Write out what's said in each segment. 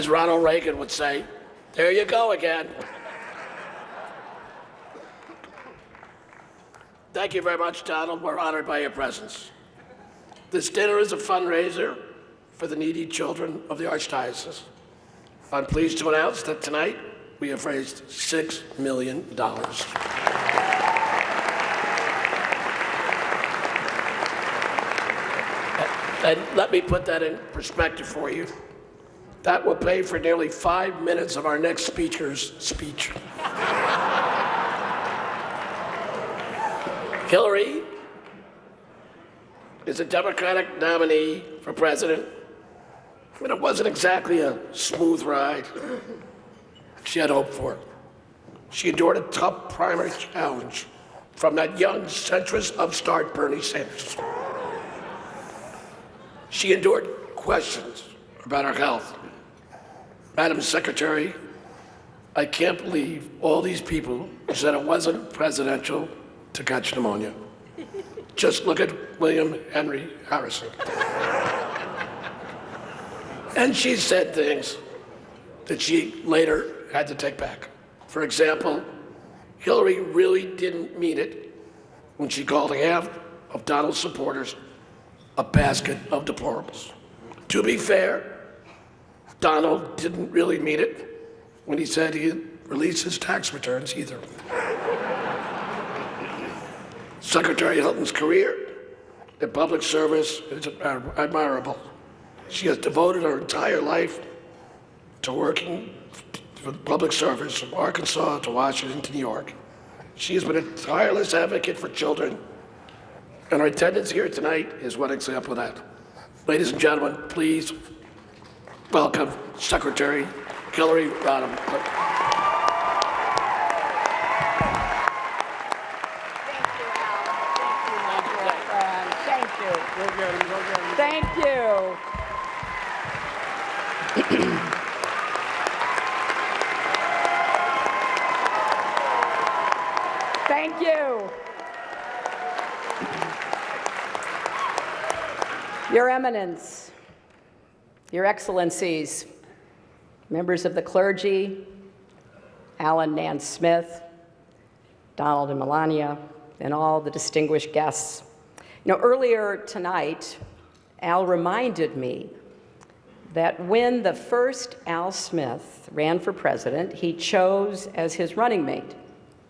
As Ronald Reagan would say, there you go again. Thank you very much, Donald. We're honored by your presence. This dinner is a fundraiser for the needy children of the Archdiocese. I'm pleased to announce that tonight we have raised $6 million. And let me put that in perspective for you. That will pay for nearly 5 minutes of our next speaker's speech. Hillary is a Democratic nominee for president, and it wasn't exactly a smooth ride she had hoped for. She endured a tough primary challenge from that young centrist upstart Bernie Sanders. She endured questions about her health. Madam Secretary, I can't believe all these people said it wasn't presidential to catch pneumonia. Just look at William Henry Harrison. And she said things that she later had to take back. For example, Hillary really didn't mean it when she called half of Donald's supporters a basket of deplorables. To be fair, Donald didn't really mean it when he said he'd release his tax returns either. Secretary Hilton's career in public service is admirable. She has devoted her entire life to working for public service from Arkansas to Washington to New York. She has been a tireless advocate for children, and her attendance here tonight is one example of that. Ladies and gentlemen, please welcome Secretary Hillary Rodham Clinton. Thank you. Thank you. Your Eminence, Your Excellencies, members of the clergy, Alan Nance Smith, Donald and Melania, and all the distinguished guests. You know, earlier tonight, Al reminded me that when the first Al Smith ran for president, he chose as his running mate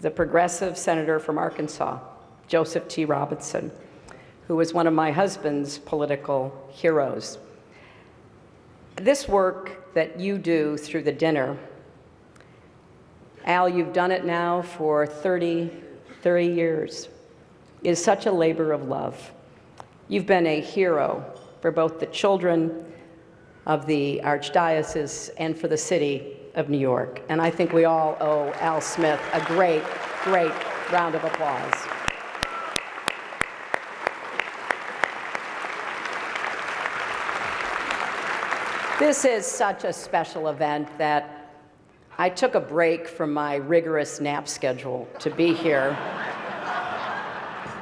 the progressive senator from Arkansas, Joseph T. Robinson, who was one of my husband's political heroes. This work that you do through the dinner, Al, you've done it now for 30 years, is such a labor of love. You've been a hero for both the children of the Archdiocese and for the city of New York. And I think we all owe Al Smith a great, great round of applause. This is such a special event that I took a break from my rigorous nap schedule to be here.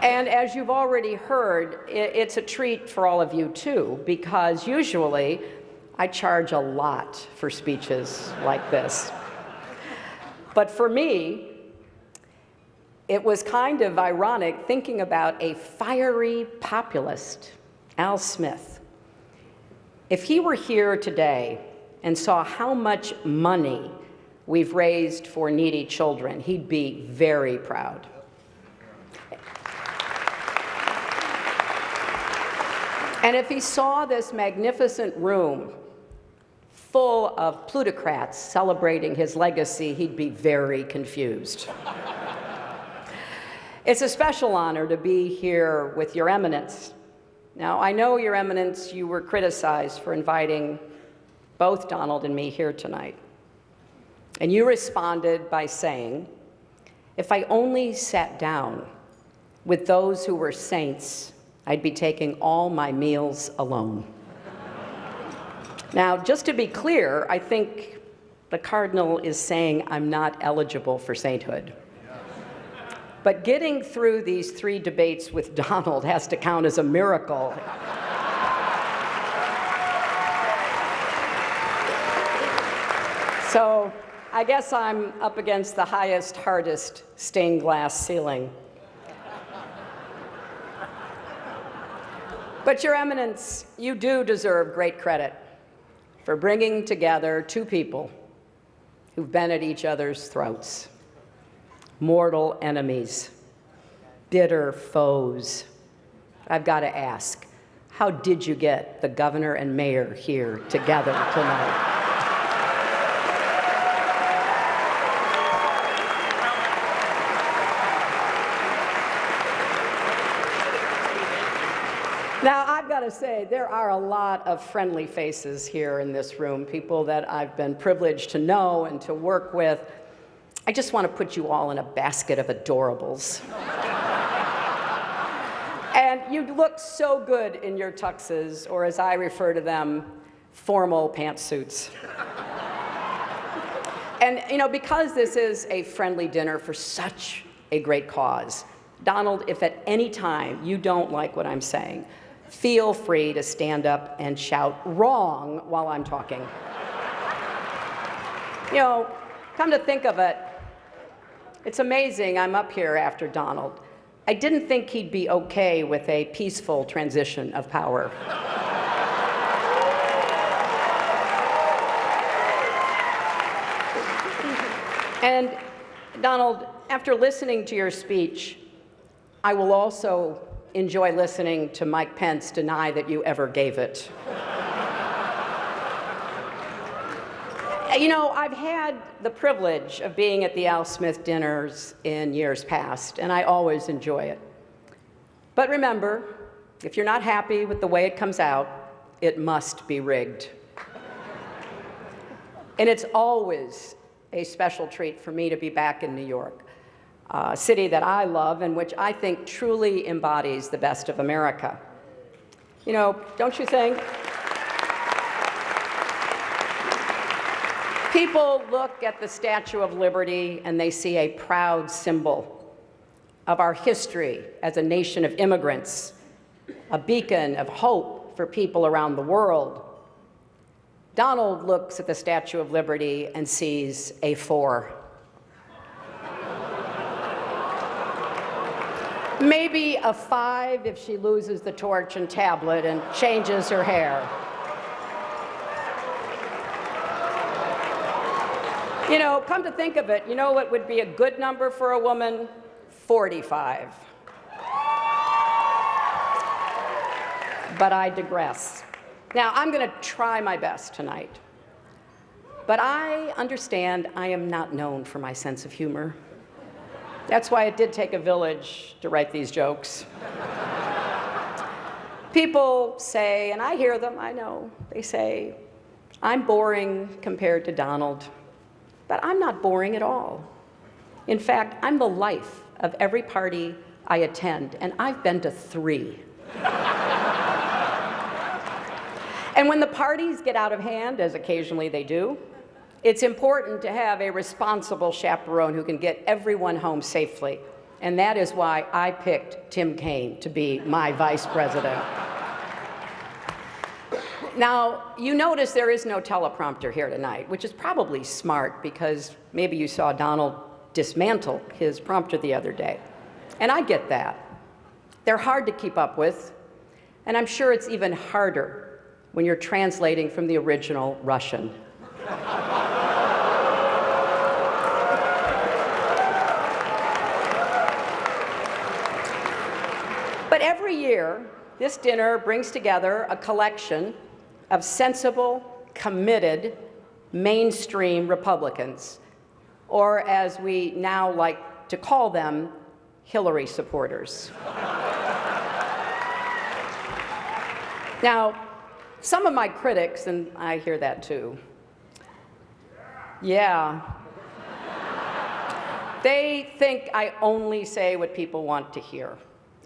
And as you've already heard, it's a treat for all of you too, because usually I charge a lot for speeches like this. But for me, it was kind of ironic thinking about a fiery populist, Al Smith. If he were here today and saw how much money we've raised for needy children, he'd be very proud. And if he saw this magnificent room full of plutocrats celebrating his legacy, he'd be very confused. It's a special honor to be here with Your Eminence. Now, I know, Your Eminence, you were criticized for inviting both Donald and me here tonight. And you responded by saying, if I only sat down with those who were saints, I'd be taking all my meals alone. Now, just to be clear, I think the Cardinal is saying I'm not eligible for sainthood. But getting through these 3 debates with Donald has to count as a miracle. So I guess I'm up against the highest, hardest stained glass ceiling. But Your Eminence, you do deserve great credit for bringing together two people who've been at each other's throats, mortal enemies, bitter foes. I've got to ask, how did you get the governor and mayor here together tonight? Now, I've got to say, there are a lot of friendly faces here in this room, people that I've been privileged to know and to work with. I just want to put you all in a basket of adorables. And you look so good in your tuxes, or as I refer to them, formal pantsuits. And, you know, because this is a friendly dinner for such a great cause, Donald, if at any time you don't like what I'm saying, feel free to stand up and shout wrong while I'm talking. You know, come to think of it, it's amazing I'm up here after Donald. I didn't think he'd be okay with a peaceful transition of power. And Donald, after listening to your speech, I will also enjoy listening to Mike Pence deny that you ever gave it. You know, I've had the privilege of being at the Al Smith dinners in years past, and I always enjoy it. But remember, if you're not happy with the way it comes out, it must be rigged. And it's always a special treat for me to be back in New York, a city that I love and which I think truly embodies the best of America. You know, don't you think? People look at the Statue of Liberty and they see a proud symbol of our history as a nation of immigrants, a beacon of hope for people around the world. Donald looks at the Statue of Liberty and sees a 4. Maybe a 5 if she loses the torch and tablet and changes her hair. You know, come to think of it, you know what would be a good number for a woman? 45. But I digress. Now, I'm going to try my best tonight. But I understand I am not known for my sense of humor. That's why it did take a village to write these jokes. People say, and I hear them, I know, they say, I'm boring compared to Donald. But I'm not boring at all. In fact, I'm the life of every party I attend, and I've been to 3. And when the parties get out of hand, as occasionally they do, it's important to have a responsible chaperone who can get everyone home safely. And that is why I picked Tim Kaine to be my vice president. Now, you notice there is no teleprompter here tonight, which is probably smart because maybe you saw Donald dismantle his prompter the other day. And I get that. They're hard to keep up with, and I'm sure it's even harder when you're translating from the original Russian. But every year, this dinner brings together a collection of sensible, committed, mainstream Republicans, or as we now like to call them, Hillary supporters. Now, some of my critics, and I hear that too, yeah, they think I only say what people want to hear.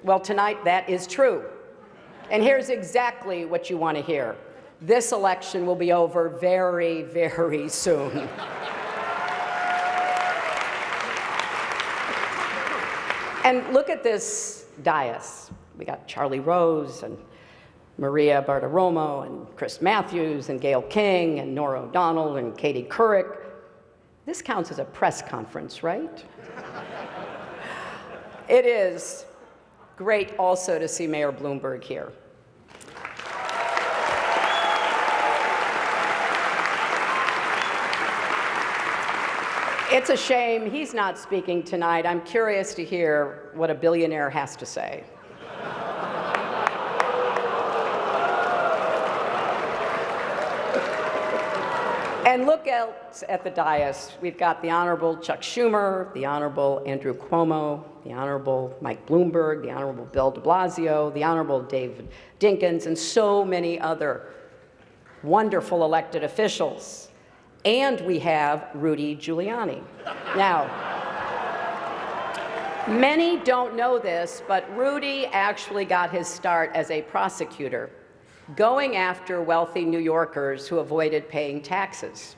Well, tonight that is true. And here's exactly what you want to hear. This election will be over very, very soon. And look at this dais. We got Charlie Rose and Maria Bartiromo and Chris Matthews and Gayle King and Norah O'Donnell and Katie Couric This counts as a press conference, right? It is great also to see Mayor Bloomberg here. It's a shame he's not speaking tonight. I'm curious to hear what a billionaire has to say. And look else at the dais. We've got the Honorable Chuck Schumer, the Honorable Andrew Cuomo, the Honorable Mike Bloomberg, the Honorable Bill de Blasio, the Honorable David Dinkins, and so many other wonderful elected officials. And we have Rudy Giuliani. Now, many don't know this, but Rudy actually got his start as a prosecutor, going after wealthy New Yorkers who avoided paying taxes.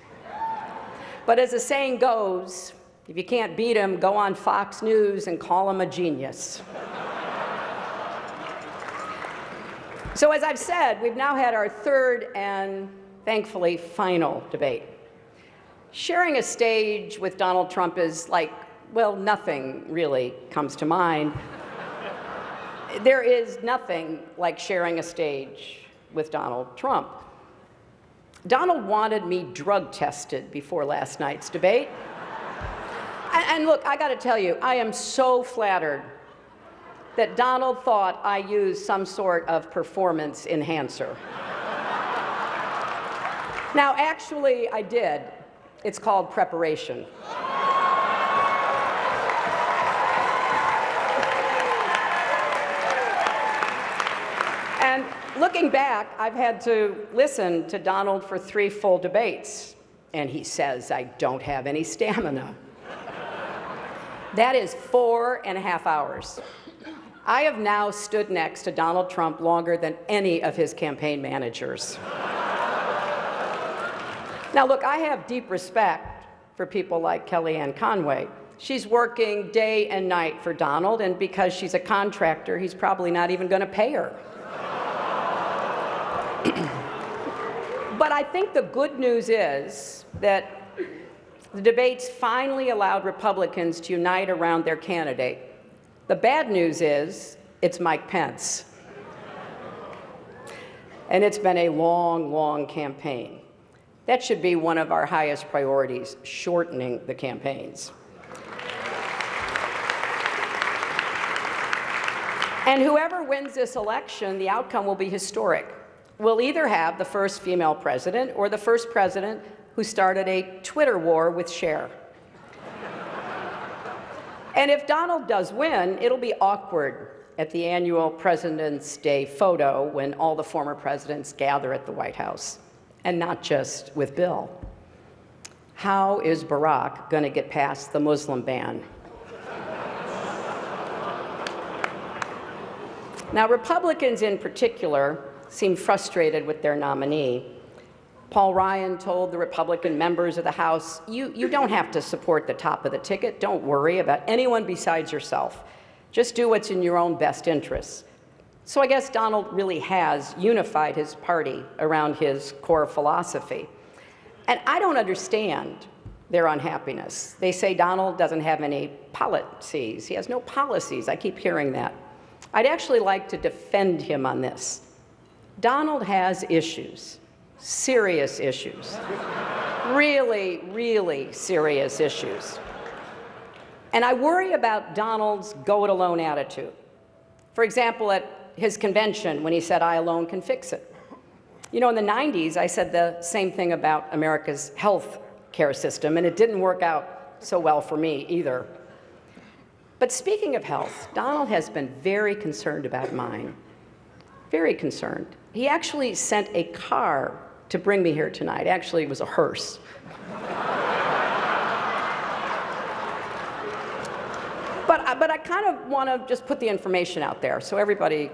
But as the saying goes, if you can't beat him, go on Fox News and call him a genius. So as I've said, we've now had our third and thankfully final debate. Sharing a stage with Donald Trump is like, well, nothing really comes to mind. There is nothing like sharing a stage with Donald Trump. Donald wanted me drug tested before last night's debate. And look, I gotta tell you, I am so flattered that Donald thought I used some sort of performance enhancer. Now, actually, I did. It's called preparation. And looking back, I've had to listen to Donald for 3 full debates, and he says I don't have any stamina. That is 4.5 hours. I have now stood next to Donald Trump longer than any of his campaign managers. Now, look, I have deep respect for people like Kellyanne Conway. She's working day and night for Donald, and because she's a contractor, he's probably not even going to pay her. But I think the good news is that the debates finally allowed Republicans to unite around their candidate. The bad news is it's Mike Pence. And it's been a long, long campaign. That should be one of our highest priorities, shortening the campaigns. And whoever wins this election, the outcome will be historic. We'll either have the first female president or the first president who started a Twitter war with Cher. And if Donald does win, it'll be awkward at the annual President's Day photo when all the former presidents gather at the White House. And not just with Bill. How is Barack going to get past the Muslim ban? Now, Republicans in particular seem frustrated with their nominee. Paul Ryan told the Republican members of the House, you don't have to support the top of the ticket. Don't worry about anyone besides yourself. Just do what's in your own best interests. So I guess Donald really has unified his party around his core philosophy. And I don't understand their unhappiness. They say Donald doesn't have any policies. He has no policies. I keep hearing that. I'd actually like to defend him on this. Donald has issues, serious issues, really, really serious issues. And I worry about Donald's go-it-alone attitude. For example, at his convention when he said, I alone can fix it. You know, in the 90s, I said the same thing about America's health care system, and it didn't work out so well for me either. But speaking of health, Donald has been very concerned about mine, very concerned. He actually sent a car to bring me here tonight. Actually, it was a hearse. But I kind of want to just put the information out there so everybody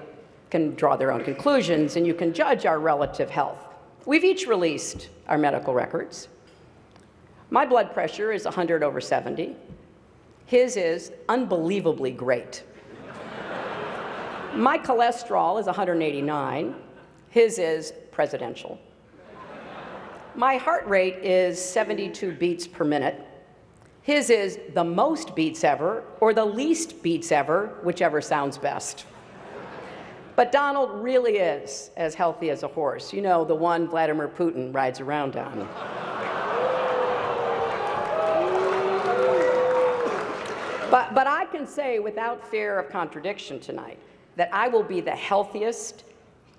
can draw their own conclusions and you can judge our relative health. We've each released our medical records. My blood pressure is 100/70. His is unbelievably great. My cholesterol is 189. His is presidential. My heart rate is 72 beats per minute. His is the most beets ever or the least beets ever, whichever sounds best. But Donald really is as healthy as a horse. You know, the one Vladimir Putin rides around on. But I can say without fear of contradiction tonight that I will be the healthiest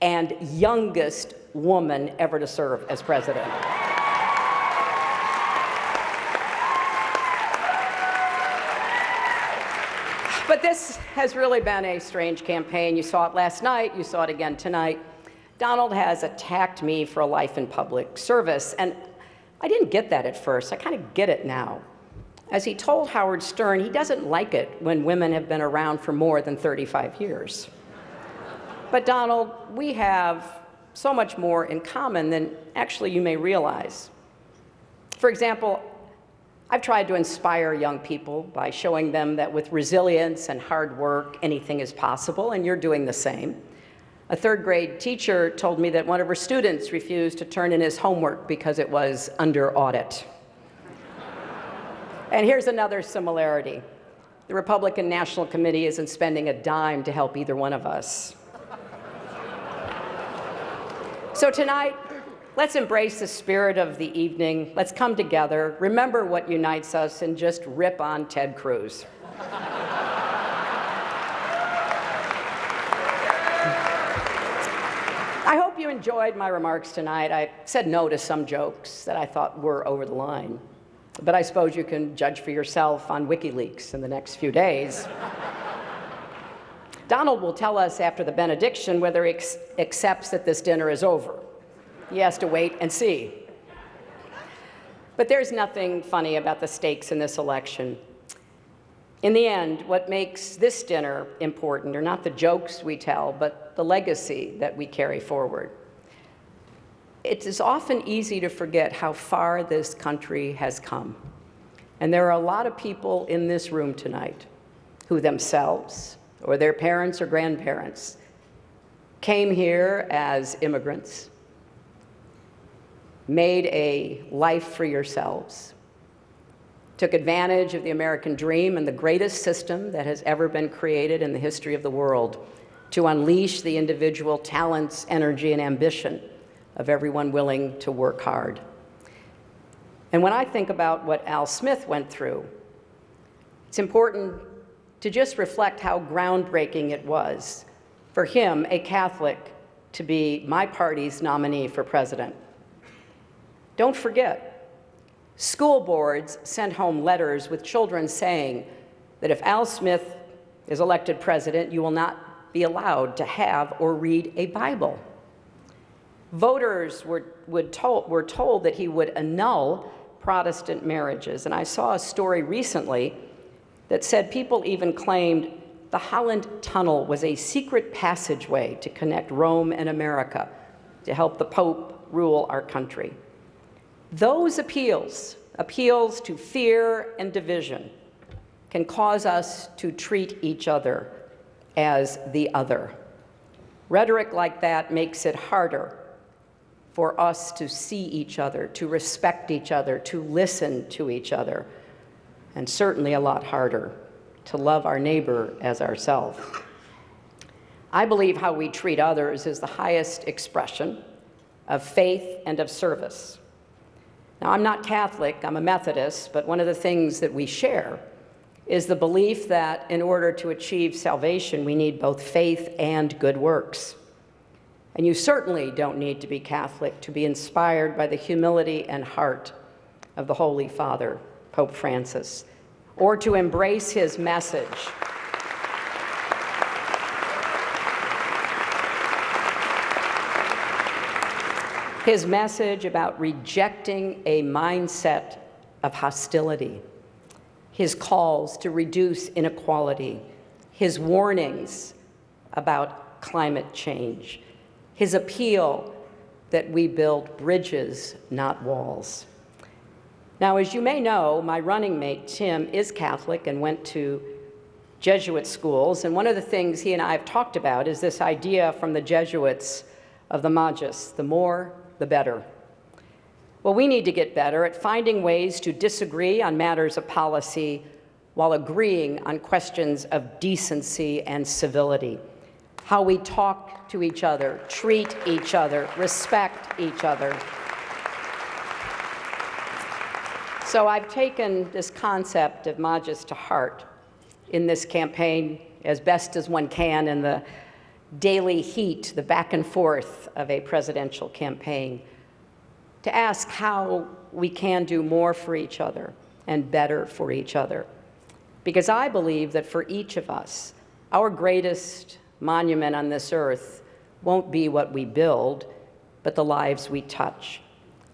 and youngest woman ever to serve as president. But this has really been a strange campaign. You saw it last night, you saw it again tonight. Donald has attacked me for a life in public service, and I didn't get that at first. I kind of get it now. As he told Howard Stern, he doesn't like it when women have been around for more than 35 years. But Donald, we have so much more in common than actually you may realize. For example, I've tried to inspire young people by showing them that with resilience and hard work, anything is possible, and you're doing the same. A third-grade teacher told me that one of her students refused to turn in his homework because it was under audit. And here's another similarity. The Republican National Committee isn't spending a dime to help either one of us. So tonight, let's embrace the spirit of the evening. Let's come together, remember what unites us, and just rip on Ted Cruz. I hope you enjoyed my remarks tonight. I said no to some jokes that I thought were over the line. But I suppose you can judge for yourself on WikiLeaks in the next few days. Donald will tell us after the benediction whether he accepts that this dinner is over. He has to wait and see. But there's nothing funny about the stakes in this election. In the end, what makes this dinner important are not the jokes we tell, but the legacy that we carry forward. It is often easy to forget how far this country has come. And there are a lot of people in this room tonight who themselves, or their parents or grandparents, came here as immigrants, made a life for yourselves, took advantage of the American dream and the greatest system that has ever been created in the history of the world to unleash the individual talents, energy, and ambition of everyone willing to work hard. And when I think about what Al Smith went through, it's important to just reflect how groundbreaking it was for him, a Catholic, to be my party's nominee for president. Don't forget, school boards sent home letters with children saying that if Al Smith is elected president, you will not be allowed to have or read a Bible. Voters were told that he would annul Protestant marriages. And I saw a story recently that said people even claimed the Holland Tunnel was a secret passageway to connect Rome and America to help the Pope rule our country. Those appeals to fear and division, can cause us to treat each other as the other. Rhetoric like that makes it harder for us to see each other, to respect each other, to listen to each other, and certainly a lot harder to love our neighbor as ourselves. I believe how we treat others is the highest expression of faith and of service. Now, I'm not Catholic, I'm a Methodist, but one of the things that we share is the belief that in order to achieve salvation, we need both faith and good works. And you certainly don't need to be Catholic to be inspired by the humility and heart of the Holy Father, Pope Francis, or to embrace his message. His message about rejecting a mindset of hostility, his calls to reduce inequality, his warnings about climate change, his appeal that we build bridges, not walls. Now, as you may know, my running mate, Tim, is Catholic and went to Jesuit schools, and one of the things he and I have talked about is this idea from the Jesuits of the Magus, the more, the better. Well, we need to get better at finding ways to disagree on matters of policy while agreeing on questions of decency and civility. How we talk to each other, treat each other, respect each other. So I've taken this concept of Magis to heart in this campaign as best as one can in the daily heat, the back and forth of a presidential campaign, to ask how we can do more for each other and better for each other. Because I believe that for each of us, our greatest monument on this earth won't be what we build, but the lives we touch.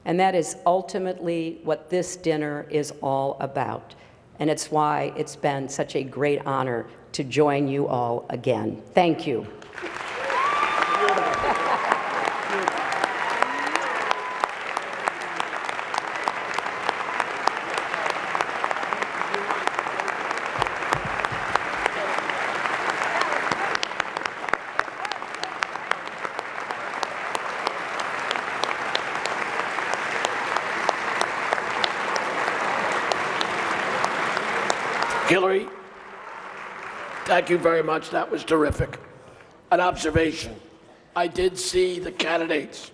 And that is ultimately what this dinner is all about. And it's why it's been such a great honor to join you all again. Thank you. Hillary, thank you very much. That was terrific. An observation. I did see the candidates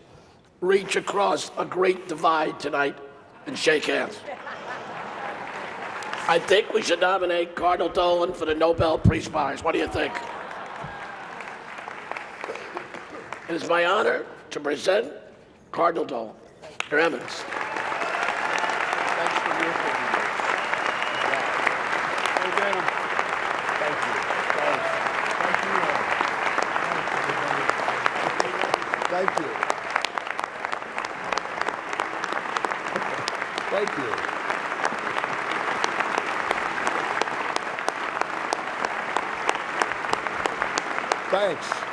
reach across a great divide tonight and shake hands. I think we should nominate Cardinal Dolan for the Nobel Peace Prize. What do you think? It is my honor to present Cardinal Dolan. Your Eminence. Thank you. Thank you. Thanks.